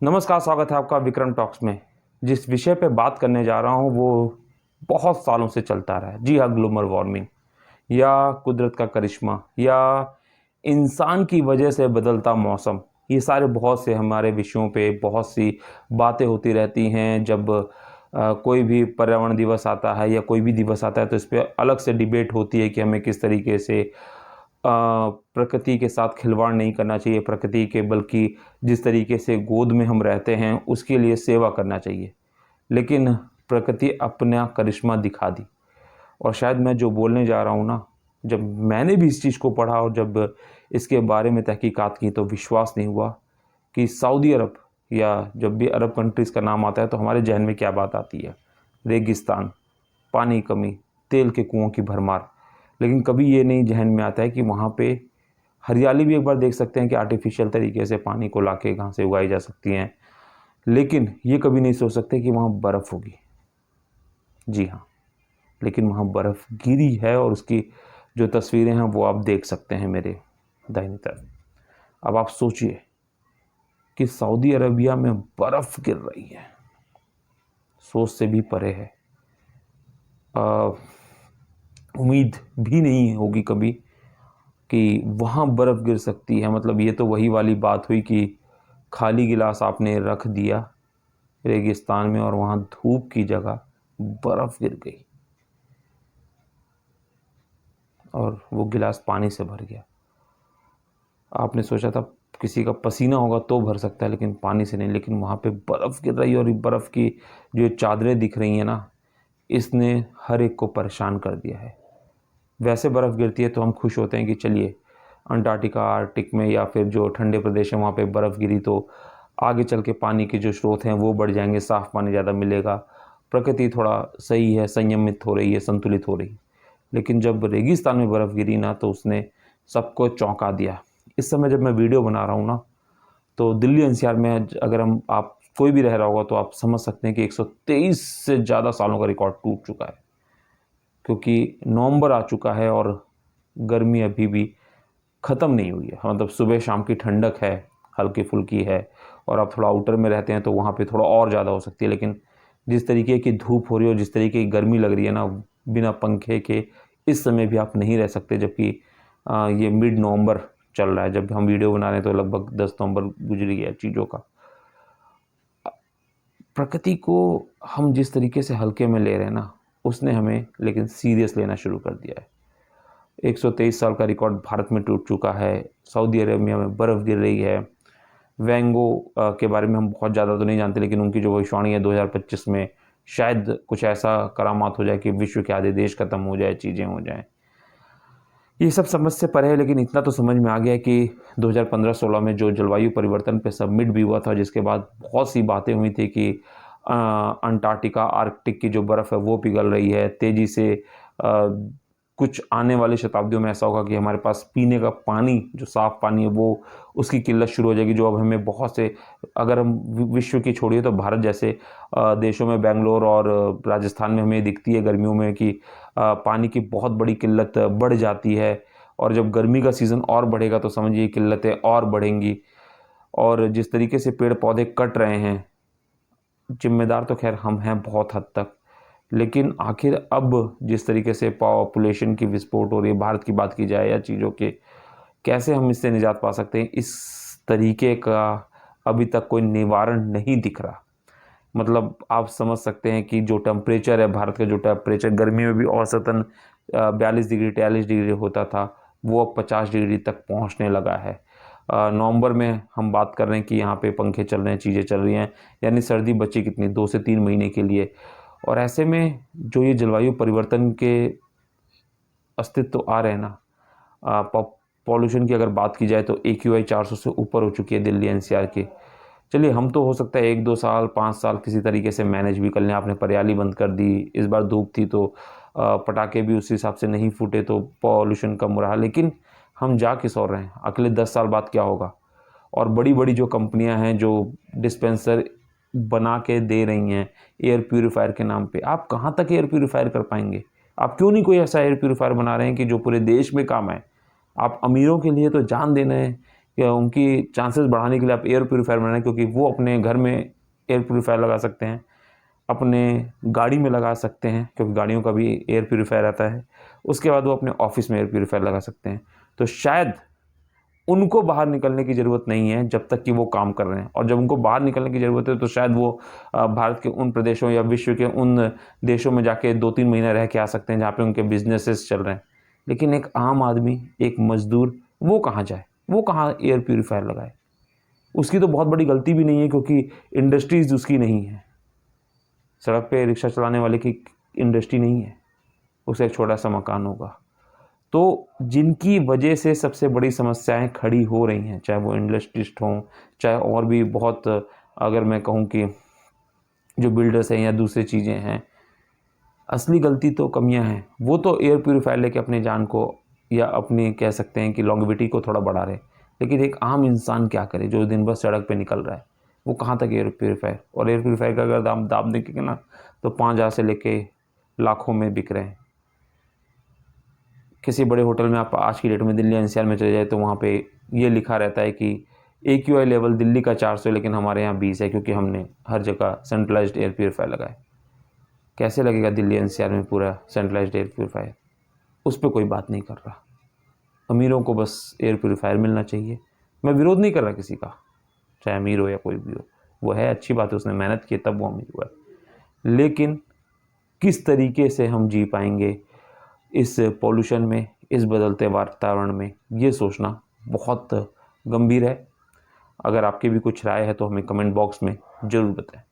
नमस्कार, स्वागत है आपका विक्रम टॉक्स में। जिस विषय पे बात करने जा रहा हूँ वो बहुत सालों से चलता रहा है। जी हाँ, ग्लोबल वार्मिंग या कुदरत का करिश्मा या इंसान की वजह से बदलता मौसम, ये सारे बहुत से हमारे विषयों पे बहुत सी बातें होती रहती हैं। जब कोई भी पर्यावरण दिवस आता है या कोई भी दिवस आता है तो इस पे अलग से डिबेट होती है कि हमें किस तरीके से प्रकृति के साथ खिलवाड़ नहीं करना चाहिए, प्रकृति के बल्कि जिस तरीके से गोद में हम रहते हैं उसके लिए सेवा करना चाहिए। लेकिन प्रकृति अपना करिश्मा दिखा दी। और शायद मैं जो बोलने जा रहा हूँ ना, जब मैंने भी इस चीज़ को पढ़ा और जब इसके बारे में तहकीकात की तो विश्वास नहीं हुआ कि सऊदी अरब या जब भी अरब कंट्रीज़ का नाम आता है तो हमारे जहन में क्या बात आती है। रेगिस्तान, पानी कमी, तेल के कुओं की भरमार। लेकिन कभी ये नहीं जहन में आता है कि वहाँ पे हरियाली भी एक बार देख सकते हैं कि आर्टिफिशियल तरीके से पानी को लाके घासें उगाई जा सकती हैं। लेकिन ये कभी नहीं सोच सकते कि वहाँ बर्फ़ होगी। जी हाँ, लेकिन वहाँ बर्फ़ गिरी है और उसकी जो तस्वीरें हैं वो आप देख सकते हैं मेरे दाहिनी तरफ। अब आप सोचिए कि सऊदी अरबिया में बर्फ़ गिर रही है, सोच से भी परे है। उम्मीद भी नहीं होगी कभी कि वहाँ बर्फ़ गिर सकती है। मतलब ये तो वही वाली बात हुई कि खाली गिलास आपने रख दिया रेगिस्तान में और वहाँ धूप की जगह बर्फ़ गिर गई और वो गिलास पानी से भर गया। आपने सोचा था किसी का पसीना होगा तो भर सकता है, लेकिन पानी से नहीं। लेकिन वहाँ पे बर्फ़ गिर रही है और ये बर्फ़ की जो चादरें दिख रही हैं ना, इसने हर एक को परेशान कर दिया है। वैसे बर्फ़ गिरती है तो हम खुश होते हैं कि चलिए अंटार्कटिका, आर्कटिक में या फिर जो ठंडे प्रदेश हैं वहाँ पे बर्फ़ गिरी तो आगे चल के पानी के जो स्रोत हैं वो बढ़ जाएंगे, साफ़ पानी ज़्यादा मिलेगा, प्रकृति थोड़ा सही है, संयमित हो रही है, संतुलित हो रही है। लेकिन जब रेगिस्तान में बर्फ़ गिरी ना तो उसने सबको चौंका दिया। इस समय जब मैं वीडियो बना रहा हूँ ना तो दिल्ली एनसीआर में अगर आप कोई भी रह रहा होगा तो आप समझ सकते हैं कि 123 से ज़्यादा सालों का रिकॉर्ड टूट चुका है। क्योंकि नवंबर आ चुका है और गर्मी अभी भी ख़त्म नहीं हुई है। मतलब सुबह शाम की ठंडक है, हल्की फुल्की है। और आप थोड़ा आउटर में रहते हैं तो वहाँ पे थोड़ा और ज़्यादा हो सकती है। लेकिन जिस तरीके की धूप हो रही है और जिस तरीके की गर्मी लग रही है ना, बिना पंखे के इस समय भी आप नहीं रह सकते। जबकि ये मिड नवंबर चल रहा है, जब हम वीडियो बना रहे हैं तो लगभग 10 नवंबर गुजर गया चीज़ों का। प्रकृति को हम जिस तरीके से हल्के में ले रहे हैं ना, उसने हमें लेकिन सीरियस लेना शुरू कर दिया है। 123 साल का रिकॉर्ड भारत में टूट चुका है। सऊदी अरेबिया में बर्फ़ गिर रही है। वैंगो के बारे में हम बहुत ज़्यादा तो नहीं जानते, लेकिन उनकी जो भविष्यवाणी है 2025 में शायद कुछ ऐसा करामात हो जाए कि विश्व के आधे देश खत्म हो जाए, चीज़ें हो जाएं। ये सब समझ से परे है, लेकिन इतना तो समझ में आ गया कि 2015-16 में जो जलवायु परिवर्तन पे सबमिट भी हुआ था, जिसके बाद बहुत सी बातें हुई थी कि अंटार्कटिका, आर्कटिक की जो बर्फ़ है वो पिघल रही है तेज़ी से। कुछ आने वाली शताब्दियों में ऐसा होगा कि हमारे पास पीने का पानी, जो साफ़ पानी है, वो उसकी किल्लत शुरू हो जाएगी। जो अब हमें बहुत से, अगर हम विश्व की छोड़िए तो भारत जैसे देशों में, बेंगलोर और राजस्थान में हमें दिखती है गर्मियों में कि पानी की बहुत बड़ी किल्लत बढ़ जाती है। और जब गर्मी का सीज़न और बढ़ेगा तो समझिए किल्लतें और बढ़ेंगी। और जिस तरीके से पेड़ पौधे कट रहे हैं, जिम्मेदार तो खैर हम हैं बहुत हद तक, लेकिन आखिर अब जिस तरीके से पॉपुलेशन की विस्फोट हो रही है, भारत की बात की जाए या चीज़ों के, कैसे हम इससे निजात पा सकते हैं, इस तरीके का अभी तक कोई निवारण नहीं दिख रहा। मतलब आप समझ सकते हैं कि जो टेम्परेचर है भारत का, जो टेम्परेचर गर्मी में भी औसतन 42 डिग्री 43 डिग्री होता था, वो अब 50 डिग्री तक पहुंचने लगा है। नवंबर में हम बात कर रहे हैं कि यहाँ पे पंखे चल रहे हैं, चीज़ें चल रही हैं, यानी सर्दी बची कितनी, 2 से 3 महीने के लिए। और ऐसे में जो ये जलवायु परिवर्तन के अस्तित्व आ रहे हैं ना, पॉल्यूशन की अगर बात की जाए तो AQI 400 से ऊपर हो चुकी है दिल्ली एनसीआर की। चलिए, हम तो हो सकता है 1-2 साल 5 साल किसी तरीके से मैनेज भी कर लें। आपने परेली बंद कर दी, इस बार धूप थी तो पटाखे भी उस हिसाब से नहीं फूटे तो पॉल्यूशन कम रहा। लेकिन हम जा किस और रहे हैं, अगले 10 साल बाद क्या होगा। और बड़ी बड़ी जो कंपनियां हैं जो डिस्पेंसर बना के दे रही हैं एयर प्यूरीफायर के नाम पे, आप कहाँ तक एयर प्यूरीफायर कर पाएंगे। आप क्यों नहीं कोई ऐसा एयर प्यूरीफायर बना रहे हैं कि जो पूरे देश में काम आए। आप अमीरों के लिए तो जान दे रहे हैं या उनकी चांसेस बढ़ाने के लिए आप एयर प्योरीफायर बनाएं, क्योंकि वो अपने घर में एयर प्योरीफायर लगा सकते हैं, अपने गाड़ी में लगा सकते हैं क्योंकि गाड़ियों का भी एयर प्योरीफायर आता है, उसके बाद वो अपने ऑफिस में एयर प्योरीफायर लगा सकते हैं। तो शायद उनको बाहर निकलने की ज़रूरत नहीं है जब तक कि वो काम कर रहे हैं, और जब उनको बाहर निकलने की ज़रूरत है तो शायद वो भारत के उन प्रदेशों या विश्व के उन देशों में जाके 2-3 महीना रह के आ सकते हैं जहाँ पे उनके बिजनेसेस चल रहे हैं। लेकिन एक आम आदमी, एक मजदूर, वो कहाँ जाए, वो कहाँ एयर प्योरीफायर लगाए? उसकी तो बहुत बड़ी गलती भी नहीं है क्योंकि इंडस्ट्रीज़ उसकी नहीं है। सड़क पे रिक्शा चलाने वाले की इंडस्ट्री नहीं है, उसे एक छोटा सा मकान होगा। तो जिनकी वजह से सबसे बड़ी समस्याएं खड़ी हो रही हैं, चाहे वो इंडस्ट्रिस्ट हों, चाहे और भी बहुत, अगर मैं कहूँ कि जो बिल्डर्स हैं या दूसरी चीज़ें हैं, असली गलती तो कमियां हैं। वो तो एयर प्योरीफायर लेके अपनी जान को या अपनी कह सकते हैं कि लॉन्गेविटी को थोड़ा बढ़ा रहे, लेकिन एक आम इंसान क्या करे जो दिन भर सड़क पे निकल रहा है? वो कहाँ तक एयर प्योरीफायर, और एयर प्योरीफायर का अगर दाम देखेंगे ना तो 5,000 से लेके लाखों में बिक रहे हैं। किसी बड़े होटल में आप आज की डेट में दिल्ली एनसीआर में चले जाए तो वहाँ पे ये लिखा रहता है कि AQI लेवल दिल्ली का 400 है लेकिन हमारे यहाँ 20 है, क्योंकि हमने हर जगह सेंट्रलाइज्ड एयर प्योरीफायर लगाए। कैसे लगेगा दिल्ली एनसीआर में पूरा सेंट्रलाइज्ड एयर प्योरीफायर? उस पर कोई बात नहीं कर रहा। अमीरों को बस एयर प्योरीफायर मिलना चाहिए। मैं विरोध नहीं कर रहा किसी का, चाहे अमीर हो या कोई भी हो, वो है अच्छी बात है, उसने मेहनत की तब वो अमीर हुआ है। लेकिन किस तरीके से हम जी पाएंगे इस पॉल्यूशन में, इस बदलते वातावरण में, ये सोचना बहुत गंभीर है। अगर आपकी भी कुछ राय है तो हमें कमेंट बॉक्स में ज़रूर बताएं।